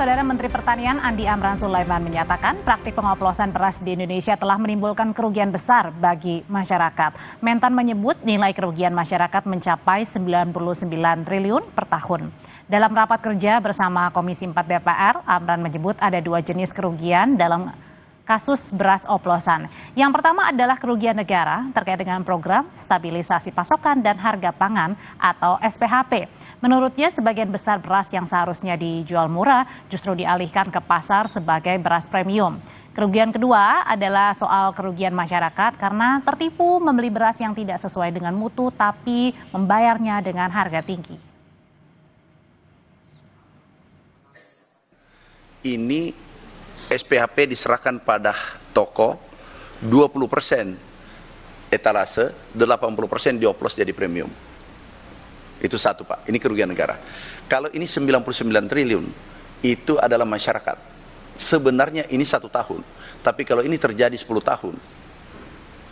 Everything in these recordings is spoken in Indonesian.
Saudara Menteri Pertanian Andi Amran Sulaiman menyatakan praktik pengoplosan beras di Indonesia telah menimbulkan kerugian besar bagi masyarakat. Mentan menyebut nilai kerugian masyarakat mencapai 99 triliun per tahun. Dalam rapat kerja bersama Komisi 4 DPR, Amran menyebut ada dua jenis kerugian dalam kasus beras oplosan. Yang pertama adalah kerugian negara terkait dengan program stabilisasi pasokan dan harga pangan atau SPHP. Menurutnya sebagian besar beras yang seharusnya dijual murah justru dialihkan ke pasar sebagai beras premium. Kerugian kedua adalah soal kerugian masyarakat karena tertipu membeli beras yang tidak sesuai dengan mutu tapi membayarnya dengan harga tinggi. Ini SPHP diserahkan pada toko 20% etalase, 80% dioplos jadi premium. Itu satu Pak, ini kerugian negara. Kalau ini 99 triliun, itu adalah masyarakat. Sebenarnya ini 1 tahun, tapi kalau ini terjadi 10 tahun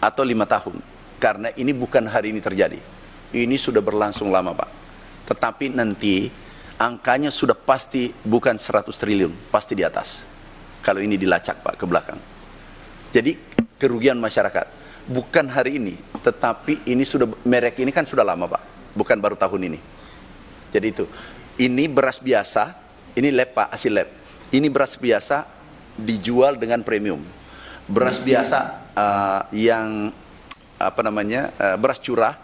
atau 5 tahun, karena ini bukan hari ini terjadi. Ini sudah berlangsung lama Pak. Tetapi nanti angkanya sudah pasti bukan 100 triliun, pasti di atas. Kalau ini dilacak Pak ke belakang. Jadi kerugian masyarakat bukan hari ini, tetapi ini sudah, merek ini kan sudah lama Pak, bukan baru tahun ini. Jadi itu, ini beras biasa, ini lab Pak, hasil lab. Ini beras biasa dijual dengan premium. Beras biasa yang beras curah,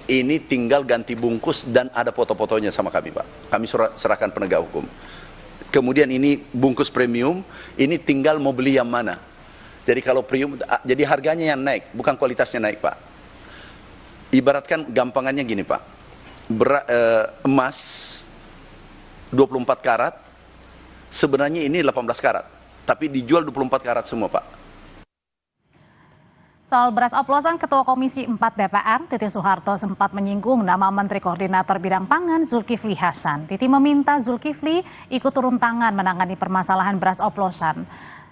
ini tinggal ganti bungkus dan ada foto-fotonya sama kami Pak. Kami serahkan penegak hukum. Kemudian ini bungkus premium, ini tinggal mau beli yang mana. Jadi kalau premium, jadi harganya yang naik, bukan kualitasnya naik Pak. Ibaratkan gampangannya gini Pak, emas 24 karat, sebenarnya ini 18 karat, tapi dijual 24 karat semua Pak. Soal beras oplosan, Ketua Komisi 4 DPR, Titi Soeharto sempat menyinggung nama Menteri Koordinator Bidang Pangan Zulkifli Hasan. Titi meminta Zulkifli ikut turun tangan menangani permasalahan beras oplosan.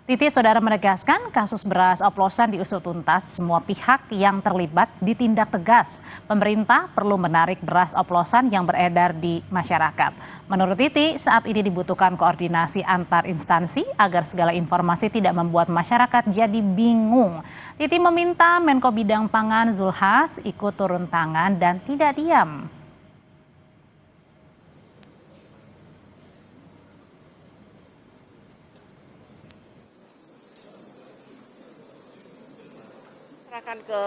Titi saudara menegaskan kasus beras oplosan diusut tuntas, semua pihak yang terlibat ditindak tegas. Pemerintah perlu menarik beras oplosan yang beredar di masyarakat. Menurut Titi, saat ini dibutuhkan koordinasi antar instansi agar segala informasi tidak membuat masyarakat jadi bingung. Titi meminta Menko Bidang Pangan Zulhas ikut turun tangan dan tidak diam. Serahkan ke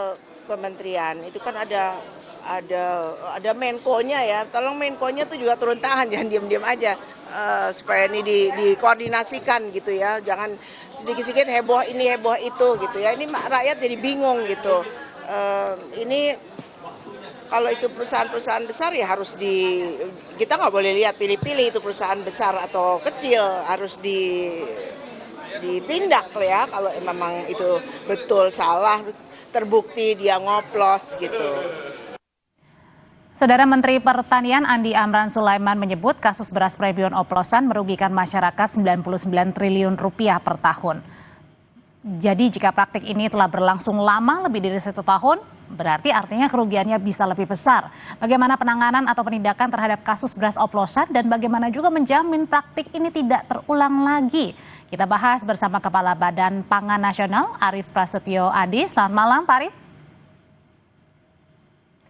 kementerian itu kan ada Menko-nya ya, tolong Menko-nya tuh juga turun tangan, jangan diam-diam aja supaya ini dikoordinasikan gitu ya, jangan sedikit-sedikit heboh ini heboh itu gitu ya, ini rakyat jadi bingung gitu. Ini kalau itu perusahaan-perusahaan besar ya harus kita nggak boleh lihat pilih-pilih itu perusahaan besar atau kecil, harus ditindak ya kalau memang itu betul salah, terbukti dia ngoplos gitu. Saudara Menteri Pertanian Andi Amran Sulaiman menyebut kasus beras premium oplosan merugikan masyarakat 99 triliun rupiah per tahun. Jadi jika praktik ini telah berlangsung lama lebih dari 1 tahun, berarti artinya kerugiannya bisa lebih besar. Bagaimana penanganan atau penindakan terhadap kasus beras oplosan dan bagaimana juga menjamin praktik ini tidak terulang lagi? Kita bahas bersama Kepala Badan Pangan Nasional Arief Prasetyo Adi. Selamat malam Pak Arief.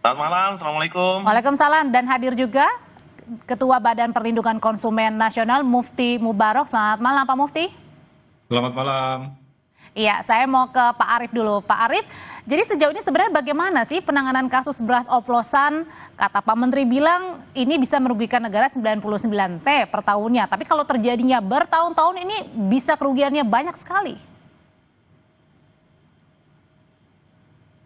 Selamat malam, Assalamualaikum. Waalaikumsalam, dan hadir juga Ketua Badan Perlindungan Konsumen Nasional Mufti Mubarok. Selamat malam Pak Mufti. Selamat malam. Iya, saya mau ke Pak Arief dulu. Pak Arief, jadi sejauh ini sebenarnya bagaimana sih penanganan kasus beras oplosan? Kata Pak Menteri bilang ini bisa merugikan negara 99 T per tahunnya. Tapi kalau terjadinya bertahun-tahun ini bisa kerugiannya banyak sekali.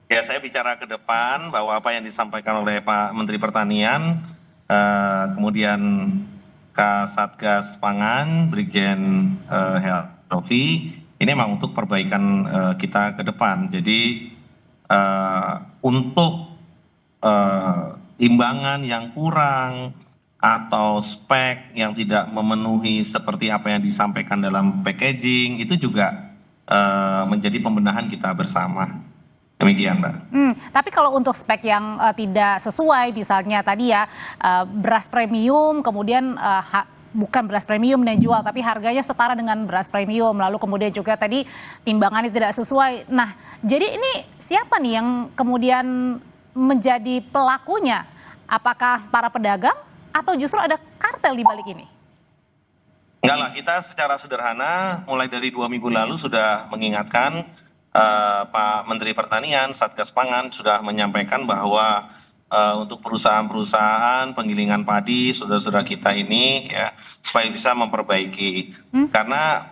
Ya, saya bicara ke depan bahwa apa yang disampaikan oleh Pak Menteri Pertanian, kemudian Kasatgas Pangan, Brigjen Helvi, ini memang untuk perbaikan kita ke depan. Jadi untuk imbangan yang kurang atau spek yang tidak memenuhi seperti apa yang disampaikan dalam packaging, itu juga menjadi pembenahan kita bersama. Demikian, Mbak. Tapi kalau untuk spek yang tidak sesuai, misalnya tadi ya beras premium, kemudian bukan beras premium dan jual, tapi harganya setara dengan beras premium. Lalu kemudian juga tadi timbangannya tidak sesuai. Nah, jadi ini siapa nih yang kemudian menjadi pelakunya? Apakah para pedagang atau justru ada kartel di balik ini? Enggak lah, kita secara sederhana mulai dari 2 minggu lalu sudah mengingatkan Pak Menteri Pertanian, Satgas Pangan sudah menyampaikan bahwa untuk perusahaan-perusahaan penggilingan padi saudara-saudara kita ini ya supaya bisa memperbaiki karena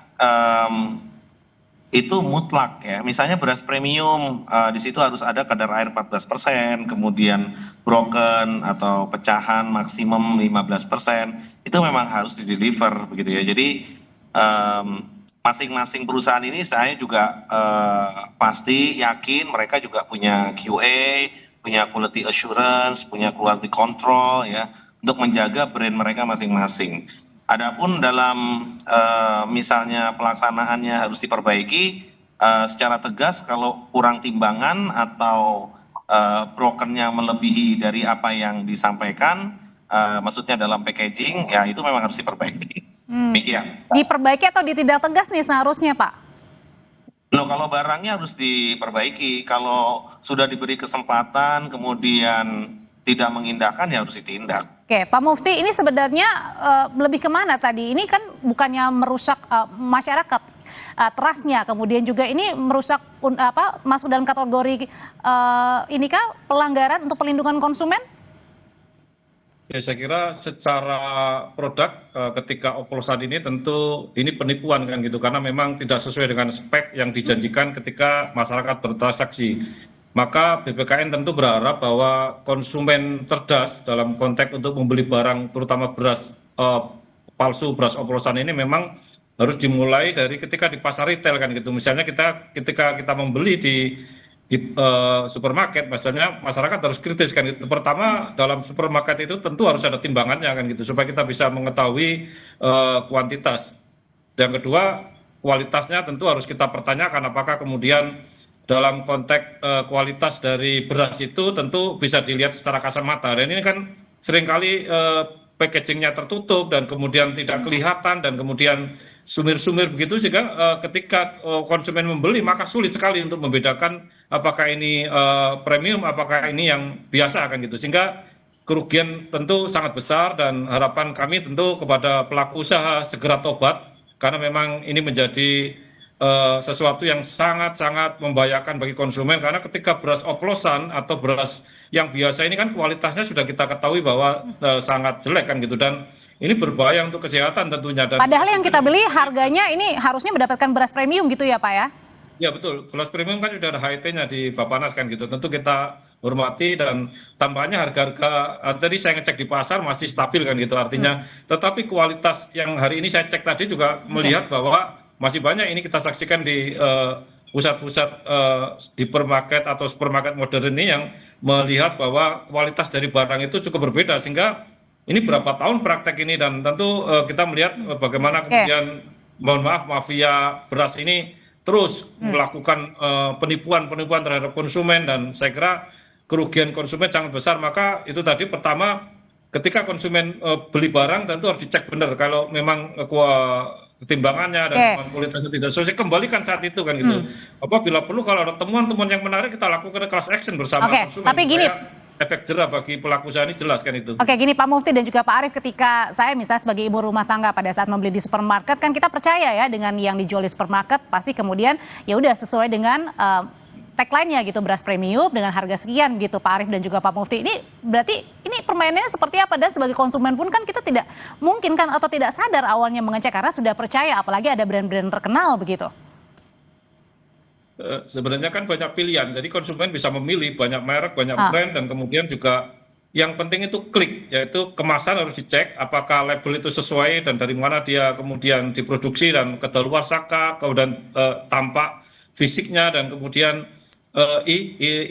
itu mutlak ya, misalnya beras premium di situ harus ada kadar air 14%, kemudian broken atau pecahan maksimum 15%, itu memang harus di-deliver begitu ya. Jadi masing-masing perusahaan ini saya juga pasti yakin mereka juga punya QA, punya quality assurance, punya quality control ya untuk menjaga brand mereka masing-masing. Adapun dalam misalnya pelaksanaannya harus diperbaiki secara tegas kalau kurang timbangan atau brokernya melebihi dari apa yang disampaikan, maksudnya dalam packaging ya itu memang harus diperbaiki. Demikian. Diperbaiki atau ditindak tegas nih seharusnya, Pak? Loh, kalau barangnya harus diperbaiki, kalau sudah diberi kesempatan kemudian tidak mengindahkan ya harus ditindak. Oke, Pak Mufti, ini sebenarnya lebih kemana tadi? Ini kan bukannya merusak masyarakat, trustnya, kemudian juga ini merusak masuk dalam kategori ini kah pelanggaran untuk perlindungan konsumen? Ya, saya kira secara produk ketika oplosan ini tentu ini penipuan kan gitu, karena memang tidak sesuai dengan spek yang dijanjikan ketika masyarakat bertransaksi. Maka BPKN tentu berharap bahwa konsumen cerdas dalam konteks untuk membeli barang terutama beras palsu, beras oplosan ini memang harus dimulai dari ketika di pasar retail kan gitu. Misalnya ketika kita membeli di supermarket, misalnya masyarakat harus kritis kan gitu. Pertama, dalam supermarket itu tentu harus ada timbangannya kan gitu supaya kita bisa mengetahui kuantitas. Yang kedua, kualitasnya tentu harus kita pertanyakan apakah kemudian dalam konteks kualitas dari beras itu tentu bisa dilihat secara kasat mata. Dan ini kan seringkali packagingnya tertutup dan kemudian tidak kelihatan dan kemudian sumir-sumir begitu, sehingga ketika konsumen membeli maka sulit sekali untuk membedakan apakah ini premium, apakah ini yang biasa kan gitu, sehingga kerugian tentu sangat besar. Dan harapan kami tentu kepada pelaku usaha segera tobat, karena memang ini menjadi sesuatu yang sangat-sangat membahayakan bagi konsumen, karena ketika beras oplosan atau beras yang biasa ini kan kualitasnya sudah kita ketahui bahwa sangat jelek kan gitu, dan ini berbahaya untuk kesehatan tentunya. Dan padahal yang kita beli harganya ini harusnya mendapatkan beras premium gitu ya Pak ya? Ya betul, beras premium kan sudah ada HIT-nya di Bappenas kan gitu, tentu kita hormati, dan tampaknya harga-harga tadi saya ngecek di pasar masih stabil kan gitu, artinya tetapi kualitas yang hari ini saya cek tadi juga melihat bahwa masih banyak ini kita saksikan di pusat-pusat hipermarket atau supermarket modern ini yang melihat bahwa kualitas dari barang itu cukup berbeda, sehingga ini berapa tahun praktek ini, dan tentu kita melihat bagaimana kemudian mohon maaf mafia beras ini terus melakukan penipuan-penipuan terhadap konsumen, dan saya kira kerugian konsumen sangat besar. Maka itu tadi pertama, ketika konsumen beli barang tentu harus dicek benar kalau memang ketimbangannya dan kualitasnya tidak sesuai, kembalikan saat itu kan gitu. Apabila perlu kalau ada temuan-temuan yang menarik kita lakukan class action bersama konsumen. Tapi gini, efek jerah bagi pelaku usaha ini jelas kan itu. Oke, gini Pak Mufti dan juga Pak Arief, ketika saya misalnya sebagai ibu rumah tangga pada saat membeli di supermarket kan kita percaya ya dengan yang dijual di supermarket pasti kemudian ya udah sesuai dengan tagline-nya gitu, beras premium dengan harga sekian gitu Pak Arief dan juga Pak Mufti. Ini berarti ini permainannya seperti apa, dan sebagai konsumen pun kan kita tidak mungkin kan atau tidak sadar awalnya mengecek karena sudah percaya, apalagi ada brand-brand terkenal begitu. Sebenarnya kan banyak pilihan, jadi konsumen bisa memilih banyak merek, banyak brand, dan kemudian juga yang penting itu klik, yaitu kemasan harus dicek apakah label itu sesuai dan dari mana dia kemudian diproduksi dan kedaluarsakah, kemudian tampak fisiknya, dan kemudian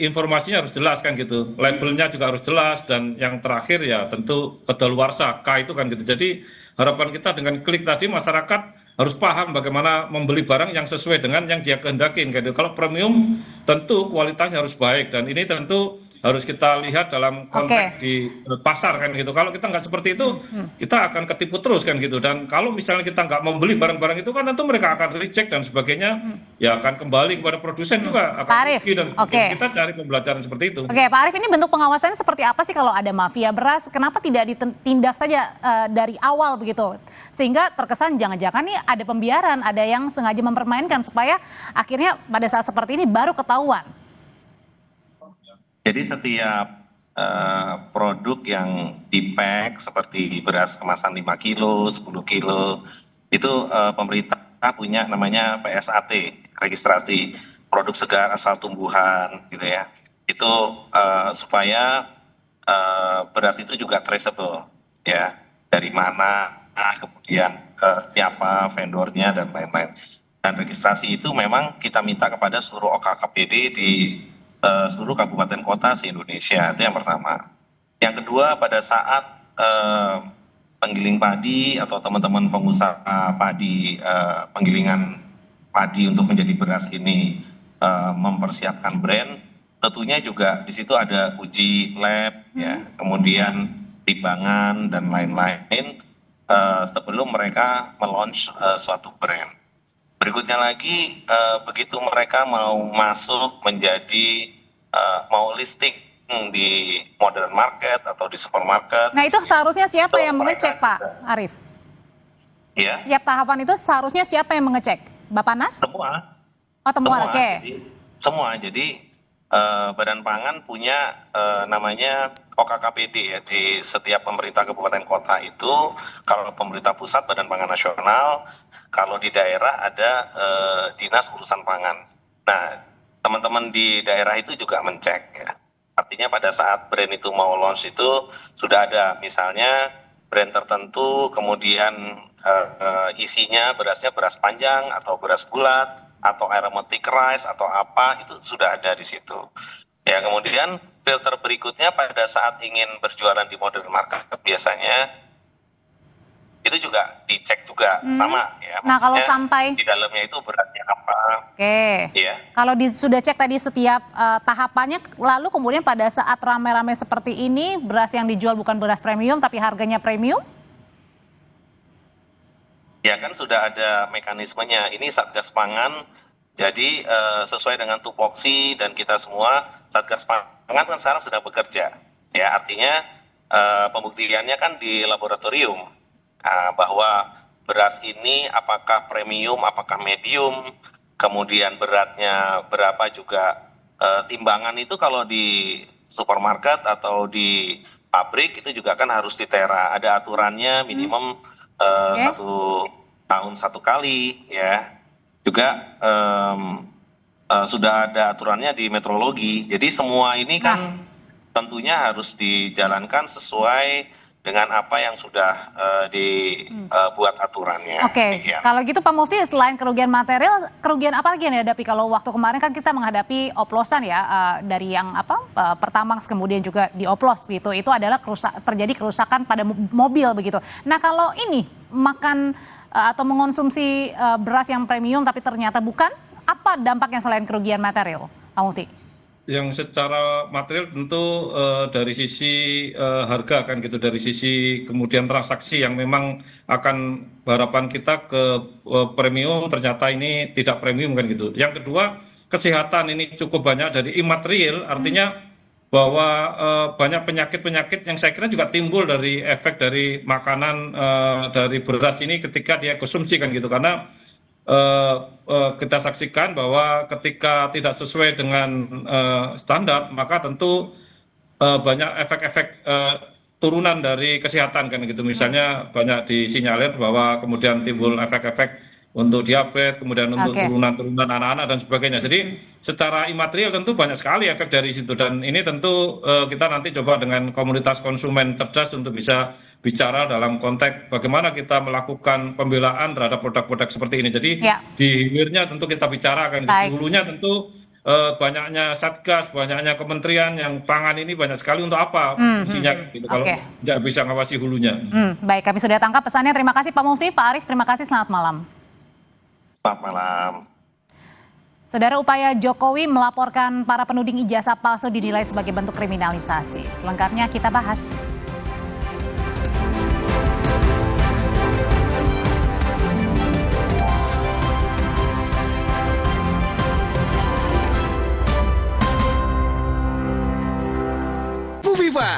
informasinya harus jelas kan gitu, labelnya juga harus jelas, dan yang terakhir ya tentu kedaluarsa K itu kan gitu. Jadi harapan kita dengan klik tadi masyarakat harus paham bagaimana membeli barang yang sesuai dengan yang dia kehendakin gitu. Kalau premium tentu kualitasnya harus baik dan ini tentu harus kita lihat dalam konteks di pasar kan gitu. Kalau kita nggak seperti itu, kita akan ketipu terus kan gitu. Dan kalau misalnya kita nggak membeli barang-barang itu kan tentu mereka akan reject dan sebagainya, ya akan kembali kepada produsen juga akan rugi dan kita cari pembelajaran seperti itu. Oke, Pak Arief, ini bentuk pengawasannya seperti apa sih kalau ada mafia beras? Kenapa tidak ditindak saja dari awal begitu? Sehingga terkesan jangan-jangan nih ada pembiaran, ada yang sengaja mempermainkan supaya akhirnya pada saat seperti ini baru ketahuan. Jadi setiap produk yang di-pack seperti beras kemasan 5 kilo, 10 kilo, itu pemerintah punya namanya PSAT, registrasi produk segar asal tumbuhan gitu ya. Itu supaya beras itu juga traceable ya, dari mana, kemudian siapa vendornya dan lain-lain. Dan registrasi itu memang kita minta kepada seluruh OKKPD di seluruh kabupaten kota se-Indonesia, itu yang pertama. Yang kedua, pada saat penggiling padi atau teman-teman pengusaha padi, penggilingan padi untuk menjadi beras ini mempersiapkan brand, tentunya juga di situ ada uji lab, ya, kemudian timbangan dan lain-lain sebelum mereka melaunch suatu brand. Berikutnya lagi, begitu mereka mau masuk menjadi mau listing di modern market atau di supermarket. Nah itu seharusnya siapa yang mengecek, Pak Arief? Ya. Setiap tahapan itu seharusnya siapa yang mengecek? Bappenas? Semua. Oh, semua, oke. Semua. Jadi Badan Pangan punya namanya OKKPD ya, di setiap pemerintah kabupaten kota itu. Kalau pemerintah pusat Badan Pangan Nasional, kalau di daerah ada Dinas Urusan Pangan. Nah, teman-teman di daerah itu juga mencek ya. Artinya pada saat brand itu mau launch itu sudah ada misalnya brand tertentu, kemudian isinya berasnya beras panjang atau beras bulat atau aromatic rice atau apa, itu sudah ada di situ. Ya, kemudian filter berikutnya pada saat ingin berjualan di modern market biasanya itu juga dicek juga sama ya. Nah, kalau sampai di dalamnya itu beratnya apa? Oke. Ya. Kalau sudah cek tadi setiap tahapannya, lalu kemudian pada saat rame-rame seperti ini beras yang dijual bukan beras premium tapi harganya premium? Ya kan sudah ada mekanismenya. Ini Satgas Pangan, jadi sesuai dengan tupoksi dan kita semua, Satgas Pangan kan sekarang sedang bekerja. Ya, artinya pembuktiannya kan di laboratorium. Bahwa beras ini apakah premium, apakah medium, kemudian beratnya berapa juga. Timbangan itu kalau di supermarket atau di pabrik itu juga kan harus ditera. Ada aturannya minimum 1 tahun 1 kali ya. Juga sudah ada aturannya di metrologi. Jadi semua ini kan tentunya harus dijalankan sesuai dengan apa yang sudah dibuat aturannya. Oke, kalau gitu Pak Mufti, selain kerugian material, kerugian apa lagi yang dihadapi? Kalau waktu kemarin kan kita menghadapi oplosan ya, dari yang Pertamax kemudian juga dioplos begitu, itu adalah terjadi kerusakan pada mobil begitu. Nah kalau ini makan atau mengonsumsi beras yang premium tapi ternyata bukan, apa dampaknya selain kerugian material, Pak Mufti? Yang secara material tentu dari sisi harga kan gitu, dari sisi kemudian transaksi yang memang akan harapan kita ke premium, ternyata ini tidak premium kan gitu. Yang kedua, kesehatan ini cukup banyak dari imaterial, artinya bahwa banyak penyakit-penyakit yang saya kira juga timbul dari efek dari makanan dari beras ini ketika dia konsumsi kan gitu, karena kita saksikan bahwa ketika tidak sesuai dengan standar, maka tentu banyak efek-efek turunan dari kesehatan kan gitu. Misalnya banyak disinyalir bahwa kemudian timbul efek-efek untuk diabetes, kemudian untuk turunan-turunan anak-anak dan sebagainya. Jadi secara imaterial tentu banyak sekali efek dari situ, dan ini tentu kita nanti coba dengan komunitas konsumen cerdas untuk bisa bicara dalam konteks bagaimana kita melakukan pembelaan terhadap produk-produk seperti ini. Jadi di hilirnya tentu kita bicarakan, di hulunya tentu banyaknya satgas, banyaknya kementerian yang pangan ini banyak sekali untuk apa fungsinya gitu kalau tidak bisa ngawasi hulunya. Baik, kami sudah tangkap pesannya. Terima kasih Pak Mufti, Pak Arief, terima kasih, selamat malam. Selamat malam. Saudara, upaya Jokowi melaporkan para penuding ijazah palsu dinilai sebagai bentuk kriminalisasi. Selengkapnya kita bahas. Viva